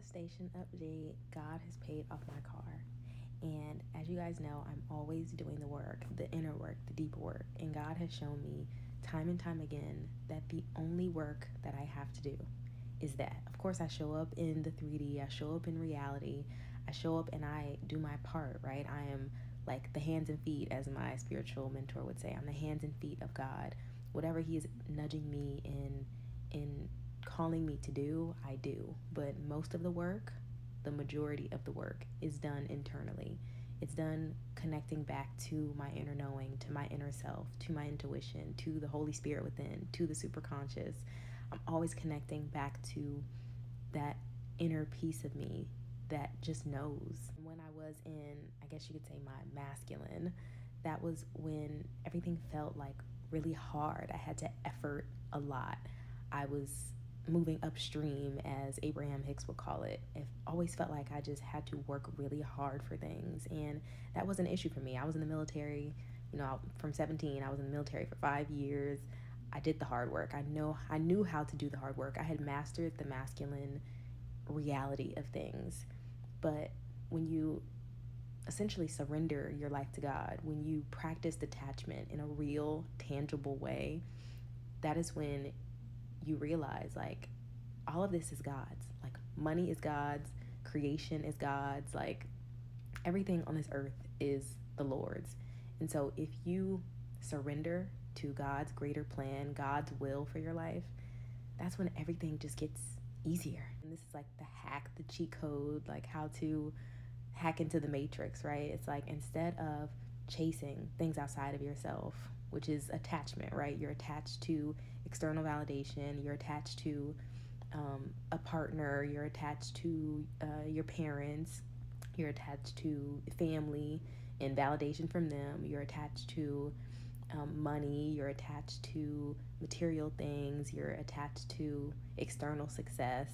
Devastation update. God has paid off my car. And as you guys know, I'm always doing the work, the inner work, the deeper work. And God has shown me time and time again that the only work that I have to do is that. Of course, I show up in the 3D, I show up in reality, I show up and I do my part, right? I am like the hands and feet, as my spiritual mentor would say. I'm the hands and feet of God. Whatever He is nudging me in calling me to do, I do. But most of the work, the majority of the work, is done internally. It's done connecting back to my inner knowing, to my inner self, to my intuition, to the Holy Spirit within, to the superconscious. I'm always connecting back to that inner piece of me that just knows. When I was in, I guess you could say, my masculine, that was when everything felt like really hard. I had to effort a lot. I was moving upstream, as Abraham Hicks would call it. It always felt like I just had to work really hard for things, and that was an issue for me. I was in the military, from 17. I was in the military for 5 years. I did the hard work. I knew how to do the hard work. I had mastered the masculine reality of things. But when you essentially surrender your life to God, when you practice detachment in a real, tangible way, that is when you realize, like, all of this is God's. Like, money is God's, creation is God's, like, everything on this earth is the Lord's. And so if you surrender to God's greater plan, God's will for your life, that's when everything just gets easier. And this is like the hack, the cheat code, like how to hack into the matrix, right? It's like, instead of chasing things outside of yourself, which is attachment, right? You're attached to external validation, you're attached to a partner, you're attached to your parents, you're attached to family and validation from them, you're attached to money, you're attached to material things, you're attached to external success.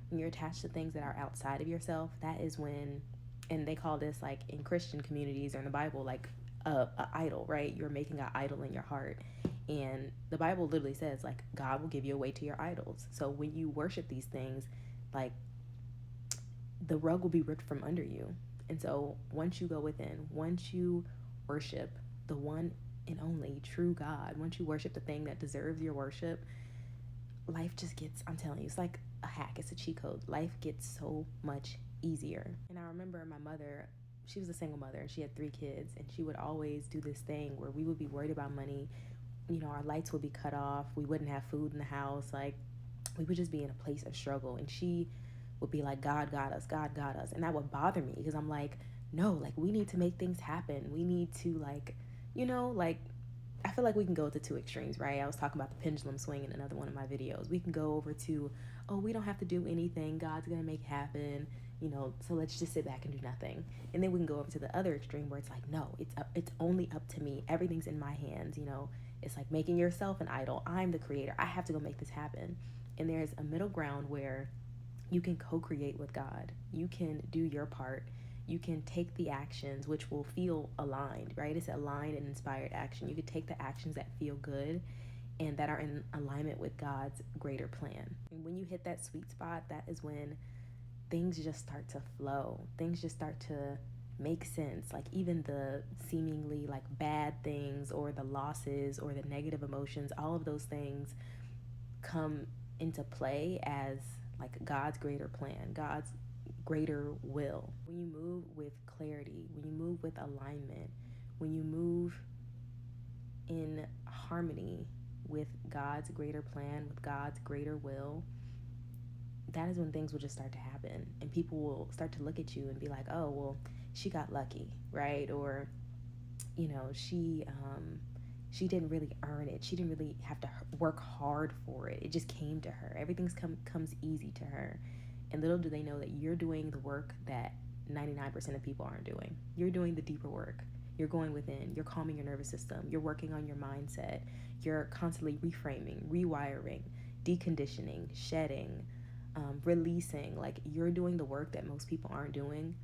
When you're attached to things that are outside of yourself, that is when, and they call this, like, in Christian communities or in the Bible, like a idol, right? You're making an idol in your heart. And the Bible literally says, like, God will give you away to your idols. So when you worship these things, like, the rug will be ripped from under you. And so once you go within, once you worship the one and only true God, once you worship the thing that deserves your worship, life just gets, I'm telling you, it's like a hack, it's a cheat code. Life gets so much easier. And I remember my mother, she was a single mother and she had 3 kids, and she would always do this thing where we would be worried about money. Our lights would be cut off, we wouldn't have food in the house, like, we would just be in a place of struggle, and she would be like, God got us, God got us. And that would bother me, because I'm like, no, like, we need to make things happen. We need to, like, I feel like we can go to 2 extremes, right? I was talking about the pendulum swing in another one of my videos. We can go over to, oh, we don't have to do anything, God's gonna make it happen, so let's just sit back and do nothing. And then we can go over to the other extreme where it's like, no, it's only up to me, everything's in my hands. It's like making yourself an idol. I'm the creator, I have to go make this happen. And there's a middle ground where you can co-create with God. You can do your part. You can take the actions which will feel aligned, right? It's aligned and inspired action. You can take the actions that feel good and that are in alignment with God's greater plan. And when you hit that sweet spot, that is when things just start to flow. Things just start to make sense. Like, even the seemingly, like, bad things or the losses or the negative emotions, all of those things come into play as, like, God's greater plan, God's greater will. When you move with clarity, when you move with alignment, when you move in harmony with God's greater plan, with God's greater will, that is when things will just start to happen. And people will start to look at you and be like, oh, well, she got lucky, right? Or, she didn't really earn it. She didn't really have to work hard for it. It just came to her. Everything comes easy to her. And little do they know that you're doing the work that 99% of people aren't doing. You're doing the deeper work. You're going within. You're calming your nervous system. You're working on your mindset. You're constantly reframing, rewiring, deconditioning, shedding, releasing. Like, you're doing the work that most people aren't doing.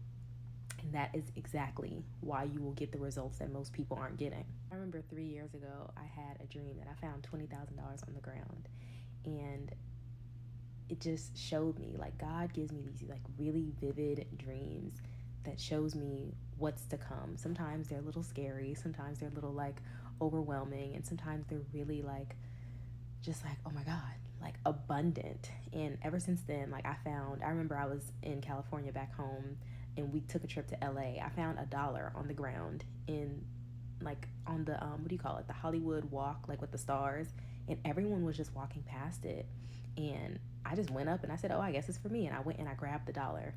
And that is exactly why you will get the results that most people aren't getting. I remember 3 years ago, I had a dream that I found $20,000 on the ground. And it just showed me, like, God gives me these like really vivid dreams that shows me what's to come. Sometimes they're a little scary, sometimes they're a little like overwhelming, and sometimes they're really like just like, oh my God, like abundant. And ever since then, like I remember I was in California back home, and we took a trip to LA. I found $1 on the ground in like on the what do you call it, the Hollywood Walk, like with the stars, and everyone was just walking past it. And I just went up and I said, oh, I guess it's for me. And I went and I grabbed the dollar.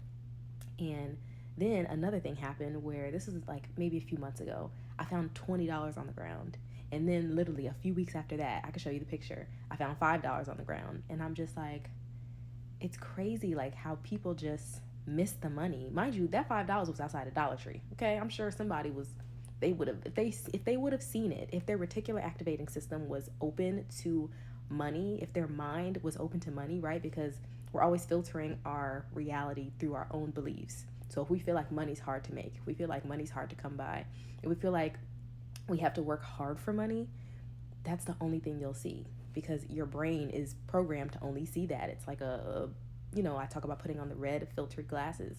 And then another thing happened where this was like maybe a few months ago. I found $20 on the ground. And then literally a few weeks after that, I could show you the picture, I found $5 on the ground. And I'm just like, it's crazy like how people just miss the money. Mind you, that $5 was outside a Dollar Tree. Okay, I'm sure somebody was, they would have, if they would have seen it, if their reticular activating system was open to money, if their mind was open to money, right? Because we're always filtering our reality through our own beliefs. So if we feel like money's hard to make, if we feel like money's hard to come by, if we feel like we have to work hard for money, that's the only thing you'll see, because your brain is programmed to only see that. It's like I talk about putting on the red filtered glasses.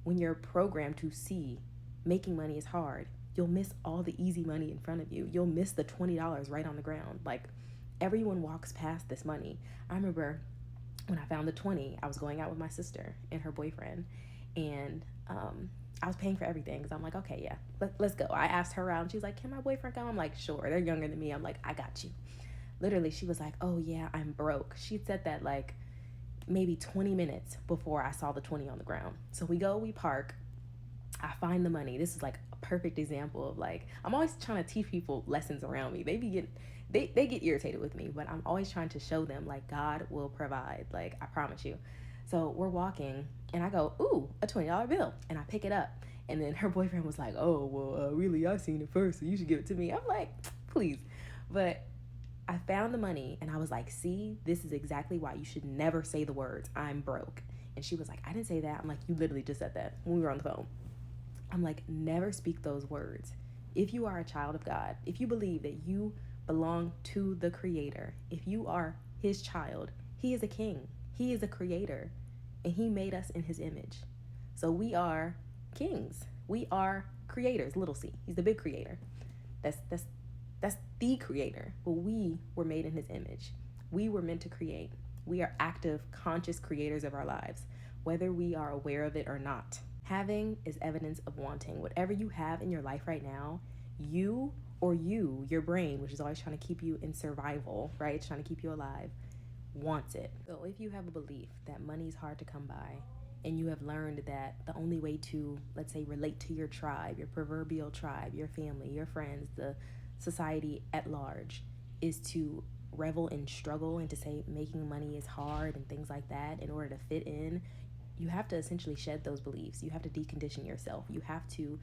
When you're programmed to see making money is hard, you'll miss all the easy money in front of you. You'll miss the $20 right on the ground. Like, everyone walks past this money. I remember when I found the 20, I was going out with my sister and her boyfriend, and I was paying for everything because I'm like, okay, yeah, let's go. I asked her out and she's like, can my boyfriend come? I'm like, sure. They're younger than me. I'm like, I got you. Literally, she was like, oh yeah, I'm broke. She said that like maybe 20 minutes before I saw the 20 on the ground. So we park, I find the money. This is like a perfect example of like, I'm always trying to teach people lessons around me. They get irritated with me, but I'm always trying to show them like God will provide. Like, I promise you. So we're walking and I go, ooh, a $20 bill. And I pick it up. And then her boyfriend was like, oh, well, really, I seen it first, so you should give it to me. I'm like, please. But I found the money and I was like, see, this is exactly why you should never say the words, I'm broke. And she was like, I didn't say that. I'm like, you literally just said that when we were on the phone. I'm like, never speak those words. If you are a child of God, if you believe that you belong to the Creator, if you are His child, He is a king. He is a creator, and He made us in His image. So we are kings. We are creators, little c. He's the big creator. That's the creator. But we were made in His image. We were meant to create. We are active, conscious creators of our lives, whether we are aware of it or not. Having is evidence of wanting. Whatever you have in your life right now, your brain, which is always trying to keep you in survival, right? It's trying to keep you alive, wants it. So if you have a belief that money is hard to come by, and you have learned that the only way to, let's say, relate to your tribe, your proverbial tribe, your family, your friends, the society at large, is to revel in struggle and to say making money is hard and things like that in order to fit in, you have to essentially shed those beliefs. You have to decondition yourself. You have to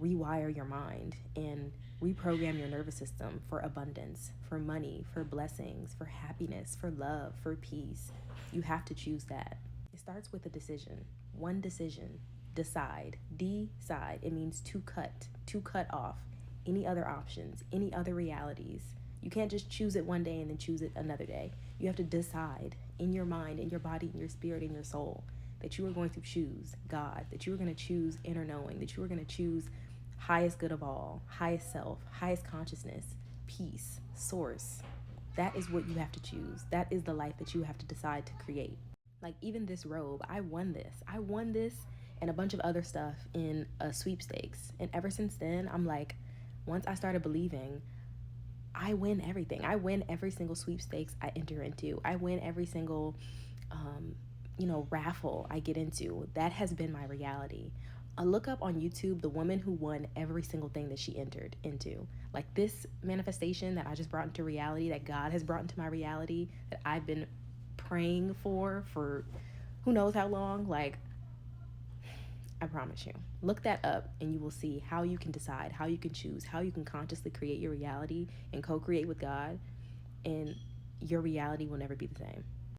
rewire your mind and reprogram your nervous system for abundance, for money, for blessings, for happiness, for love, for peace. You have to choose that. It starts with a decision. One decision. Decide. Decide. It means to cut off any other options, any other realities. You can't just choose it one day and then choose it another day. You have to decide in your mind, in your body, in your spirit, in your soul, that you are going to choose God, that you are going to choose inner knowing, that you are going to choose highest good of all, highest self, highest consciousness, peace, source. That is what you have to choose. That is the life that you have to decide to create. Like, even this robe, I won this and a bunch of other stuff in a sweepstakes. And ever since then, I'm like, once I started believing, I win everything. I win every single sweepstakes I enter into. I win every single raffle I get into. That has been my reality. I look up on YouTube the woman who won every single thing that she entered into. Like, this manifestation that I just brought into reality, that God has brought into my reality, that I've been praying for who knows how long. Like, I promise you, look that up and you will see how you can decide, how you can choose, how you can consciously create your reality and co-create with God, and your reality will never be the same.